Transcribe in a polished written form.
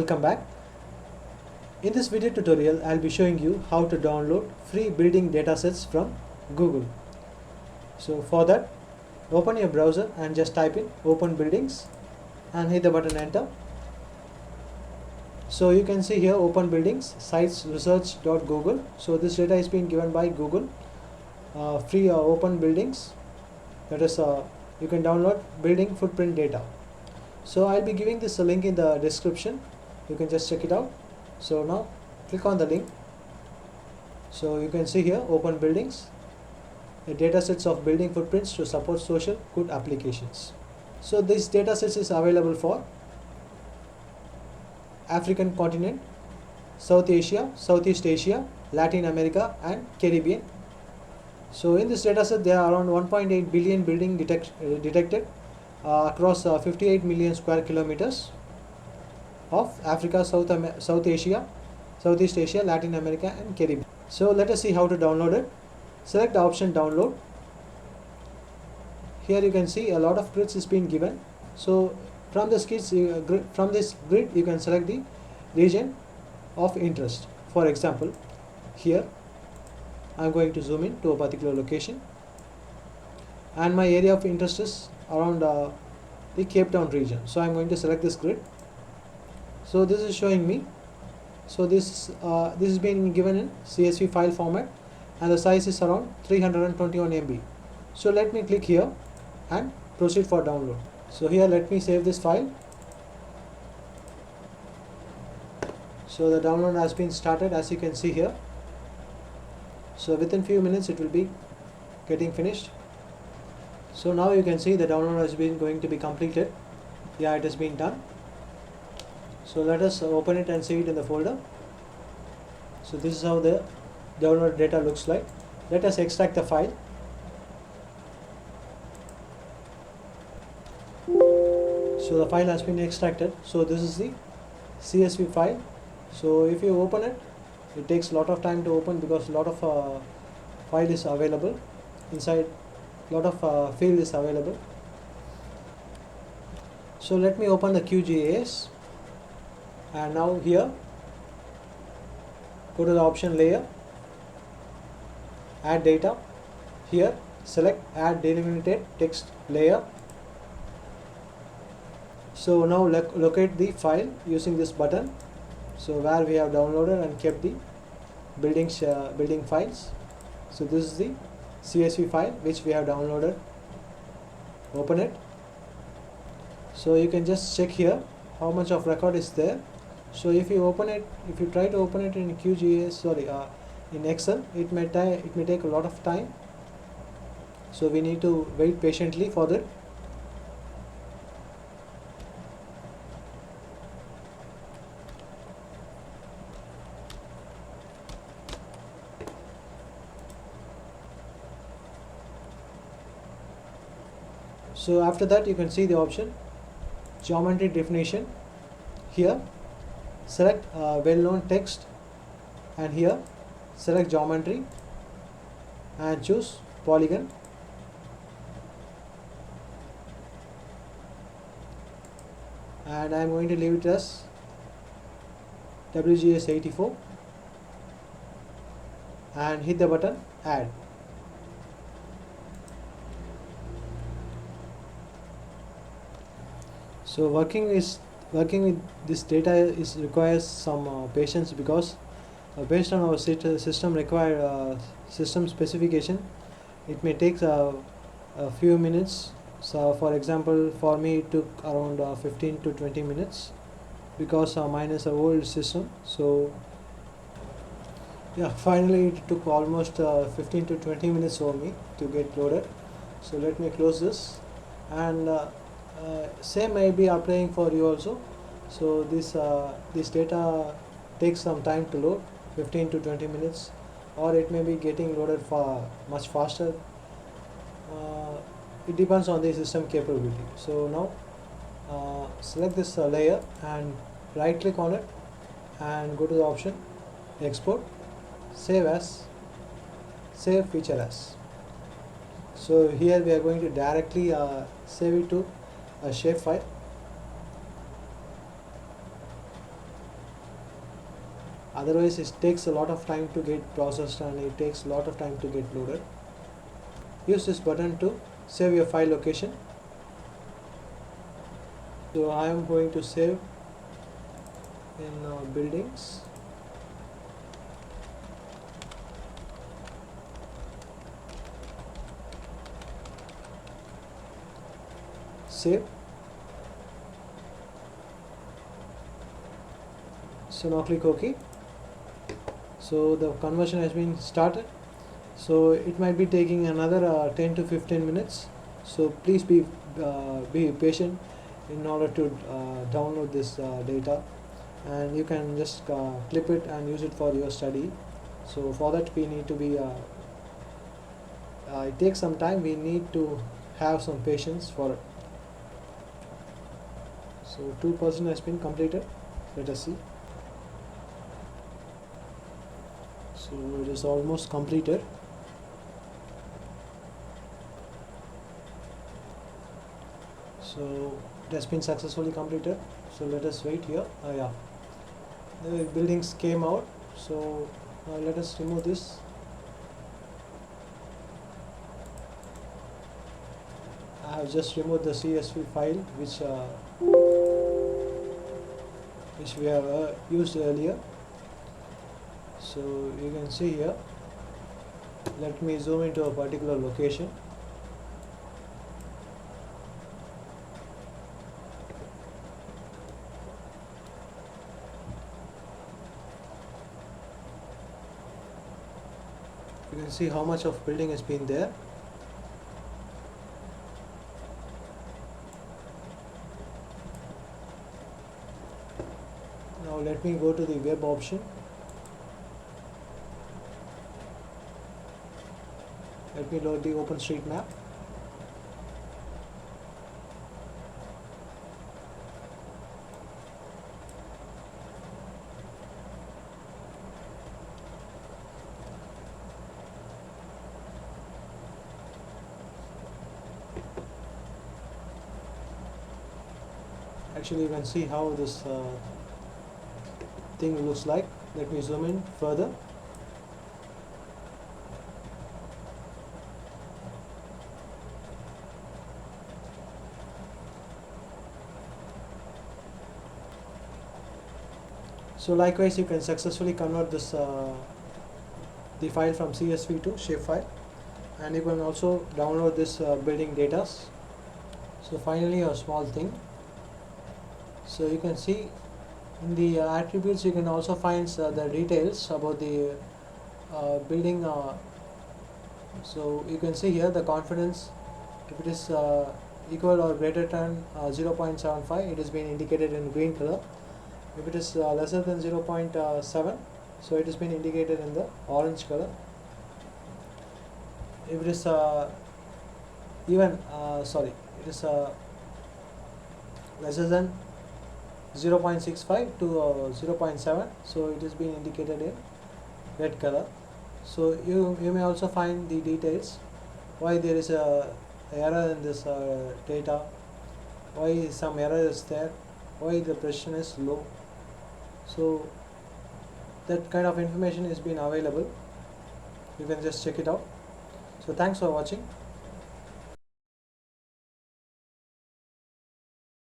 Welcome back. In this video tutorial, I'll be showing you how to download free building datasets from Google. So for that, open your browser and just type in open buildings and hit the button enter. So you can see here open buildings sites research.google. So this data is being given by Google, free open buildings. That is, you can download building footprint data. So I'll be giving this a link in the description. You can just check it out. So now click on the link. So you can see here open buildings, the datasets of building footprints to support social good applications. So this datasets is available for African continent, South Asia, Southeast Asia, Latin America and Caribbean. So in this dataset there are around 1.8 billion building detected across 58 million square kilometers of Africa, South Asia, Southeast Asia, Latin America and Caribbean. So let us see how to download it. Select the option download. Here you can see a lot of grids is being given. So from this grid you can select the region of interest. For example, here I am going to zoom in to a particular location and my area of interest is around the Cape Town region. So I am going to select this grid. So this is showing me. So this is being given in CSV file format and the size is around 321 MB. So let me click here and proceed for download. So here let me save this file. So the download has been started, as you can see here. So within few minutes it will be getting finished. So now you can see the download has been going to be completed. Yeah, it has been done. So let us open it and see it in the folder. So this is how the download data looks like. Let us extract the file. So the file has been extracted. So this is the CSV file. So if you open it, it takes a lot of time to open because a lot of file is available inside, lot of field is available. So let me open the QGIS and now here go to the option layer, add data. Here select add delimited text layer. So now locate the file using this button. So where we have downloaded and kept the building files. So this is the CSV file which we have downloaded. Open it. So you can just check here how much of record is there. So if you open it, if you try to open it in QGIS, in Excel, it may take a lot of time. So we need to wait patiently for that. So after that you can see the option geometry definition. Here select well-known text and here select geometry and choose polygon. And I am going to leave it as WGS 84 and hit the button add. So working with this data requires some patience because based on our system required system specification, it may take a few minutes. So for example, for me it took around 15 to 20 minutes because mine is an old system. So yeah, finally it took almost 15 to 20 minutes for me to get loaded. So let me close this and same may be applying for you also. So this data takes some time to load, 15 to 20 minutes, or it may be getting loaded much faster. It depends on the system capability. So now select this layer and right click on it and go to the option export, save as, save feature as. So here we are going to directly save it to a shapefile. Otherwise it takes a lot of time to get processed and it takes a lot of time to get loaded. Use this button to save your file location. So I am going to save in buildings. Save. So now click OK. So the conversion has been started. So it might be taking another 10 to 15 minutes. So please be patient in order to download this data, and you can just clip it and use it for your study. So for that we need to be it takes some time. We need to have some patience for it. So 2% has been completed. Let us see. So it is almost completed. So it has been successfully completed. So let us wait here. Yeah, the buildings came out. So let us remove this. I have just removed the CSV file which we have used earlier. So you can see here. Let me zoom into a particular location. You can see how much of building has been there. Now let me go to the web option. Let me load the OpenStreetMap. Actually, you can see how this thing looks like. Let me zoom in further. So likewise, you can successfully convert this the file from CSV to Shapefile, and you can also download this building data. So finally, a small thing. So you can see in the attributes you can also find the details about the building. So you can see here the confidence. If it is equal or greater than 0.75, it has been indicated in green color. If it is lesser than 0.7, so it has been indicated in the orange color. If it is it is lesser than 0.65 to 0.7, so it is being indicated in red color. So you may also find the details, why there is a error in this data, why some error is there, why the precision is low. So that kind of information is being available. You can just check it out. So thanks for watching.